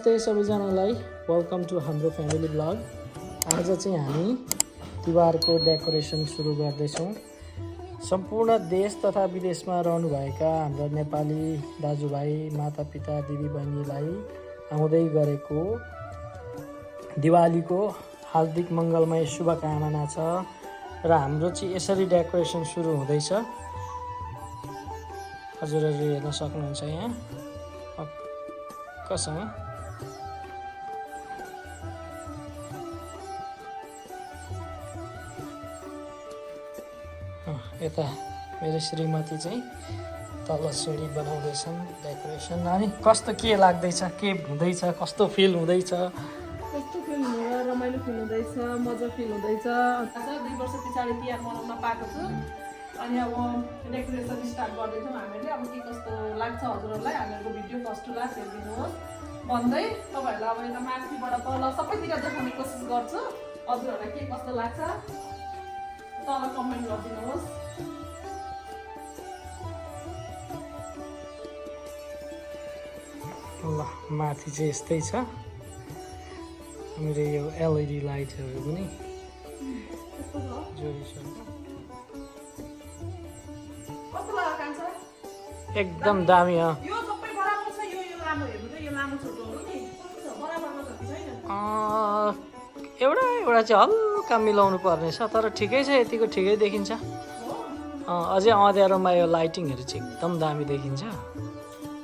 नमस्ते सबैजनालाई welcome to हाम्रो फ्यामिली ब्लग। आज चाहिँ हामी तिहारको डेकोरेसन सुरु गर्दैछौँ। सम्पूर्ण देश तथा विदेशमा रहनुभएका हाम्रो नेपाली दाजुभाइ मातापिता दिदीबहिनीलाई आउँदै गरेको दिवालीको हार्दिक मङ्गलमय शुभकामना छ र हाम्रो चाहिँ यसरी डेकोरेसन सुरु हुँदैछ। हजुरहरू हेर्न सक्नुहुन्छ यहाँ कसँग यता मेरो श्रीमती चाहिँ तल सिँढी बनाउँदैछन् डेकोरेसन। अनि कस्तो के लाग्दैछ, के हुँदैछ, कस्तो फिल हुँदैछ? कस्तो फिल हुँदैछ? रमाइलो फिल हुँदैछ, मजा फिल हुँदैछ। 2 वर्ष पछाडि तिहार मनाउन पाएको छु। अनि अब डेकोरेसन स्टार्ट गर्दैछौँ हामीले। अब के कस्तो लाग्छ हजुरहरूलाई हामीहरूको भिडियो फर्स्ट टु लास्ट हेरिदिनुहोस् भन्दै तपाईँहरूलाई अब यता माथिबाट तल सबैतिर देखाउने कोसिस गर्छु। हजुरहरूलाई के कस्तो लाग्छ तल कमेन्ट गरिदिनुहोस्। ल माथि चाहिँ यस्तै छ मेरो यो एलइडी लाइटहरू पनि जोडिसक्यो। एकदम दामी हो। यो सबै बराबर छ। यो लामो हेर्नु त, यो लामो छोटोहरु नि बराबरमा छ कि छैन? एउटा चाहिँ हल्का मिलाउनु पर्ने छ, तर ठिकै छ, यतिको ठिकै देखिन्छ। अझै अँध्यारोमा यो लाइटिङहरू चाहिँ एकदम दामी देखिन्छ।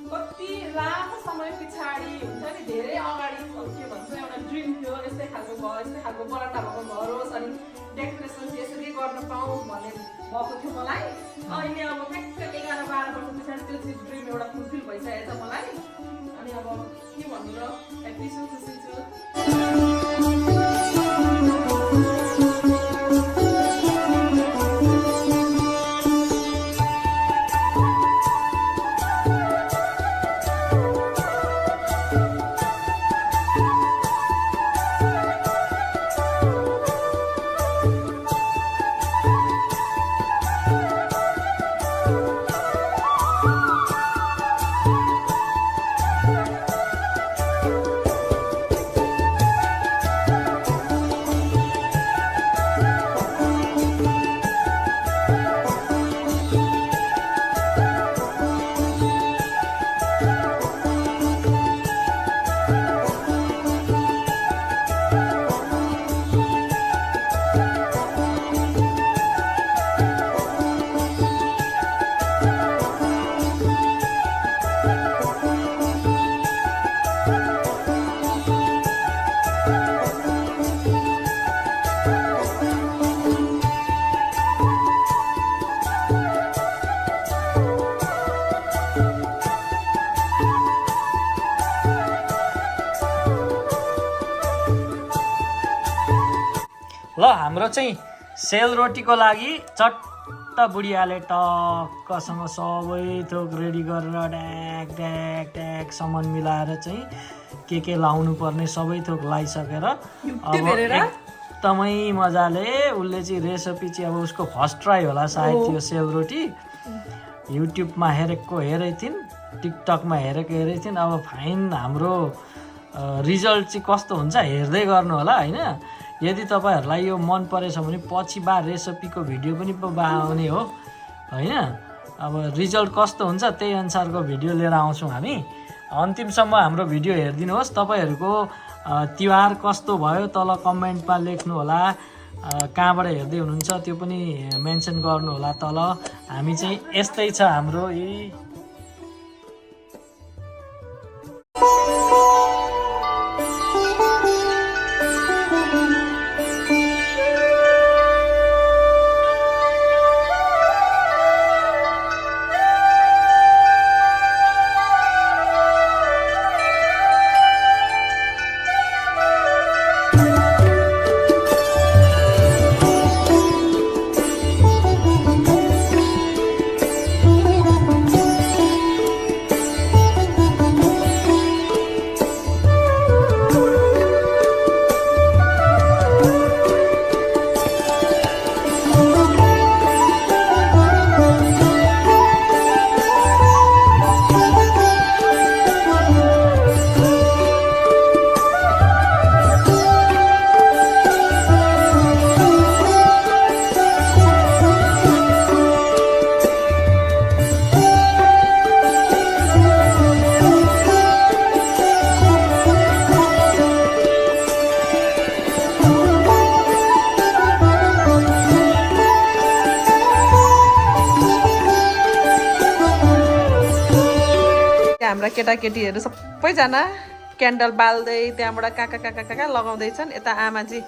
कति लामो समय पछाडि हुन्छ नि, धेरै अगाडि के भन्छ एउटा ड्रिम थियो यस्तै खालको घर, यस्तै खालको बरान्डा भएको घर होस् अनि डेकोरेसन चाहिँ यसरी गर्न पाऊँ भन्ने भएको थियो मलाई। अहिले अब ठ्याक्क 11-12 वर्ष पछाडि त्यो चाहिँ ड्रिम एउटा फुलफिल भइसकेको छ मलाई। अनि अब के भन्नु र, ह्याप्पी छु, खुसी छु। ल हाम्रो चाहिँ सेलरोटीको लागि चट्ट बुढियाले टक्कसँग सबै थोक रेडी गरेर ड्याक ड्याक ड्याक सामान मिलाएर चाहिँ के लाउनु पर्ने सबै थोक लगाइसकेर अब एकदमै मजाले उसले चाहिँ रेसिपी चाहिँ अब उसको फर्स्ट ट्राई होला सायद त्यो सेलरोटी। युट्युबमा हेरेकै थिइन्, टिकटकमा हेरेकै थिइन्। अब फाइन हाम्रो रिजल्ट चाहिँ कस्तो हुन्छ हेर्दै गर्नु होला होइन। यदि तपाईँहरूलाई यो मन परेछ भने पछि रेसिपीको भिडियो पनि आउने हो होइन। अब रिजल्ट कस्तो हुन्छ त्यही अनुसारको भिडियो लिएर आउँछौँ हामी। अन्तिमसम्म हाम्रो भिडियो हेरिदिनुहोस्। तपाईँहरूको तिहार कस्तो भयो तल कमेन्टमा लेख्नु होला। कहाँबाट हेर्दै हुनुहुन्छ त्यो पनि मेन्सन गर्नु होला तल। हामी चाहिँ यस्तै छ हाम्रो। हाम्रा केटाकेटीहरू सबैजना क्यान्डल बाल्दै त्यहाँबाट कहाँ कहाँ लगाउँदैछन्। यता आमाजी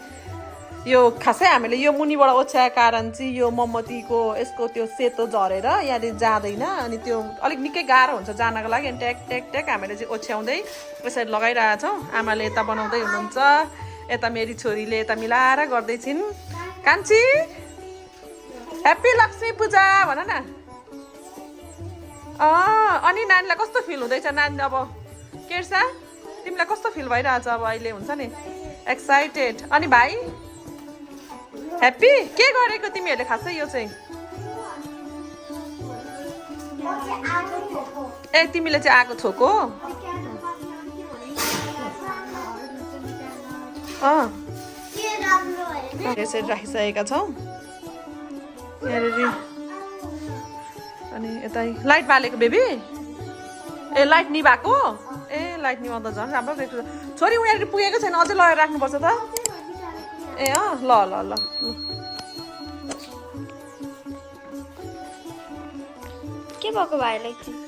यो खासै हामीले यो मुनिबाट ओछ्याएको कारण चाहिँ यो मोमबत्तीको यसको त्यो सेतो झरेर यहाँनिर जाँदैन अनि त्यो अलिक निकै गाह्रो हुन्छ जानको लागि। अनि ट्याक ट्याक ट्याक हामीले चाहिँ ओछ्याउँदै यसरी लगाइरहेछौँ। आमाले यता बनाउँदै हुनुहुन्छ, यता मेरी छोरीले यता मिलाएर गर्दैछिन्। कान्छी ह्याप्पी लक्ष्मी पूजा भन न। अनि नानीलाई कस्तो फिल हुँदैछ? नानी अब केर्सा तिमीलाई कस्तो फिल भइरहेछ अब अहिले? हुन्छ नि एक्साइटेड। अनि भाइ ह्याप्पी के गरेको तिमीहरूले खासै? यो चाहिँ ए तिमीले चाहिँ आगो छोको? यसरी राखिसकेका छौँ यहाँनिर। अनि यता लाइट बालेको बेबी? ए लाइट निभाएको? ए लाइट निभाउँदा झन् राम्रो देख्छ। छोरी उनीहरू पुगेको छैन, अझै लगाएर राख्नुपर्छ त। ए ल ल ल के भएको भाइलाई चाहिँ?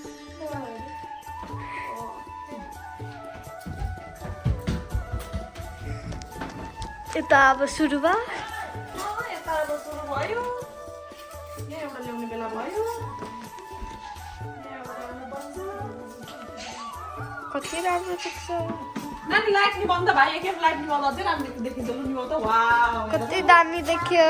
यता अब सुरु भयो। यता अब सुरु भयो। यहाँ एउटा ल्याउने बेला भयो। कति राम्रो देख्छ। नानी लाइट निभाउनु त भाइ, एकखेप लाइट निभाउँदा चाहिँ राम्रो देखिन्छ। लु निभाउ त। वाउ कति दामी देख्यो।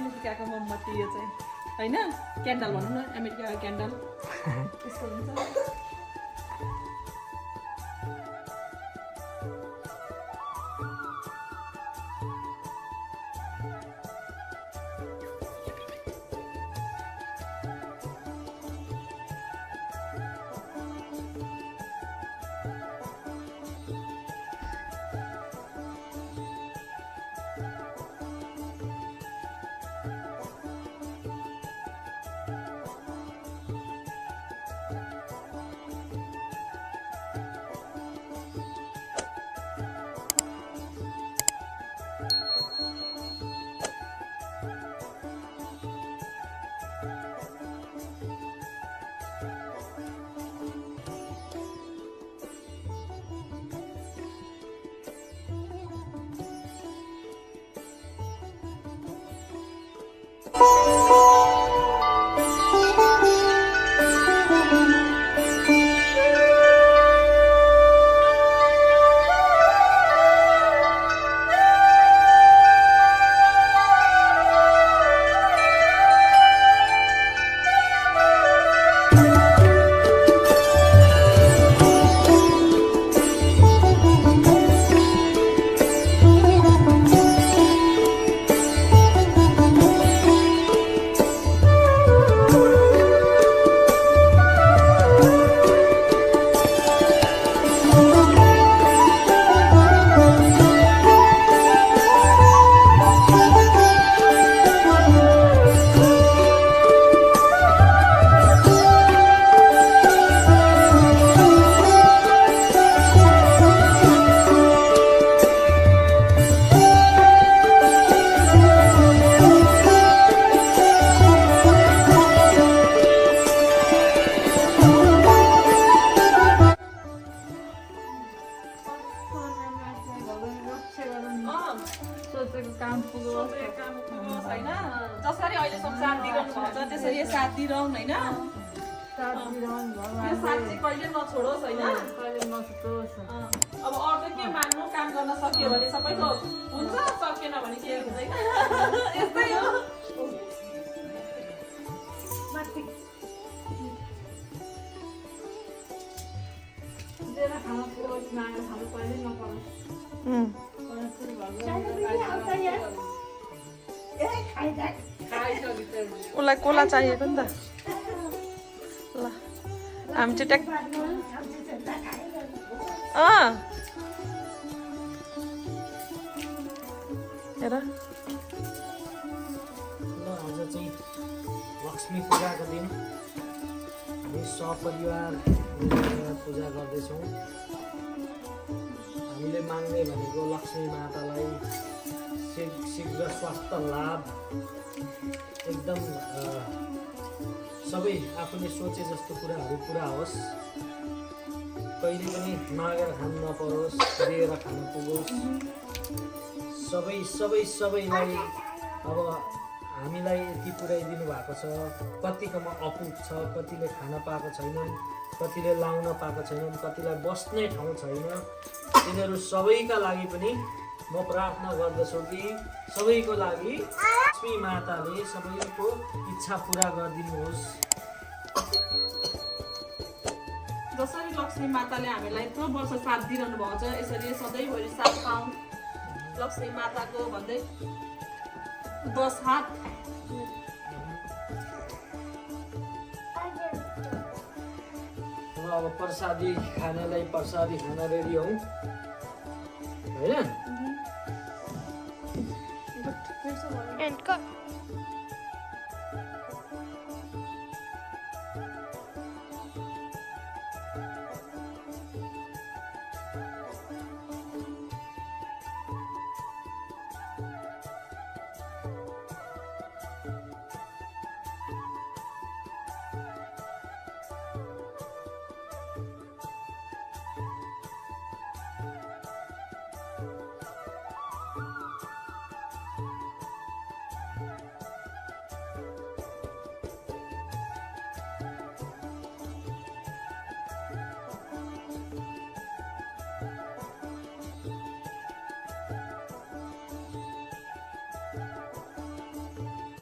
अमेरिकाको मोमबत्ती यो चाहिँ होइन, क्यान्डल भनौँ न, अमेरिकाको क्यान्डल यस्तो हुन्छ। जसरी अहिले संसार दिइरहनु भएको छ त्यसरी साथ दिइरहनु होइन। यो साथ चाहिँ कहिले नछोडोस् होइन। अब अरू के मान्नु, काम गर्न सक्यो भने सबैको हुन्छ, सकेन भने के हुँदैन, यस्तै हो। उसलाई कोला चाहिएको नि त ल हामी चाहिँ ट्याक हेर आज चाहिँ लक्ष्मी पूजाको दिन हामी सपरिवार पूजा गर्दैछौँ। हामीले माग्ने भनेको लक्ष्मी मातालाई शीघ्र स्वास्थ्य लाभ, एकदम सबै आफूले सोचे जस्तो कुराहरू पुरा होस्, कहिले पनि मागेर खानु नपरोस्, दिएर खान पुगोस्। सबैलाई अब हामीलाई यति पुर्याइदिनु भएको छ। कतिकोमा अपुग छ, कतिले खान पाएको छैनन्, कतिले लाउन पाएको छैनन्, कतिलाई बस्ने ठाउँ छैन। तिनीहरू सबैका लागि पनि म प्रार्थना गर्दछु कि सबैको लागि लक्ष्मी माताले सबैको इच्छा पुरा गरिदिनुहोस्। जसरी लक्ष्मी माताले हामीलाई यत्रो वर्ष साथ दिइरहनु भएको छ, यसरी सधैँभरि साथ पाऊँ लक्ष्मी माताको भन्दै 10 हात। अब प्रसादी खानेलाई प्रसादी खान रेडी हौ होइन? And cut.